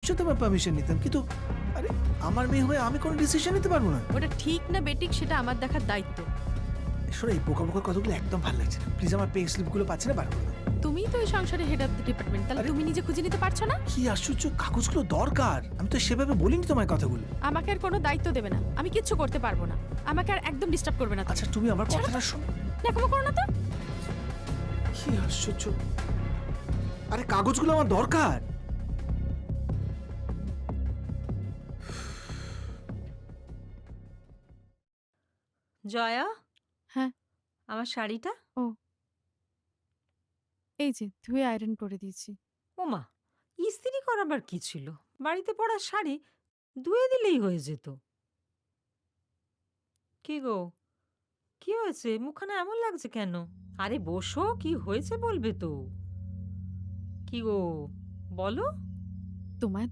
নিশ্চয়ই তোমার পারমিশন নিতাম, কিন্তু আরে আমার মেয়ে হয়ে আমি কোনো ডিসিশন নিতে পারবো না। ওটা ঠিক না বেঠিক সেটা আমার দেখার দায়িত্ব। শোনো, এই পোকা পোকা কথাগুলো একদম ভালো লাগছে না। প্লিজ আমার পে স্লিপগুলো পাচ্ছি না, বার করে দাও। তুমিই তো এই সংসারে হেড অফ দ্য ডিপার্টমেন্ট, তাহলে আরে- তুমি নিজে খুঁজে নিতে পারছো না? কি আশ্চর্য, কাগজগুলো দরকার। আমি তো সেভাবে বলিনি তোমার কথাগুলো। আমাকে আর কোনো দায়িত্ব দেবে না, আমি কিচ্ছু করতে পারবো না। আমাকে আর একদম ডিস্টার্ব করবে না। আচ্ছা তুমি আমার কথাটা শোনো। দেখো করো না তো। কি আশ্চর্য, আরে কাগজগুলো আমার দরকার। জয়া, হ্যাঁ। আমার শাড়িটা? এই যে ধুয়ে আয়রন করে দিয়েছি। ওমা, ইস্ত্রি করাবার কি ছিল? বাড়িতে পরা শাড়ি ধুয়ে দিলেই হয়ে যেত। কি গো, কি হয়েছে? মুখখানা এমন লাগছে কেন? আরে বসো, কি হয়েছে বলবে তো। কি গো, বলো। তোমায়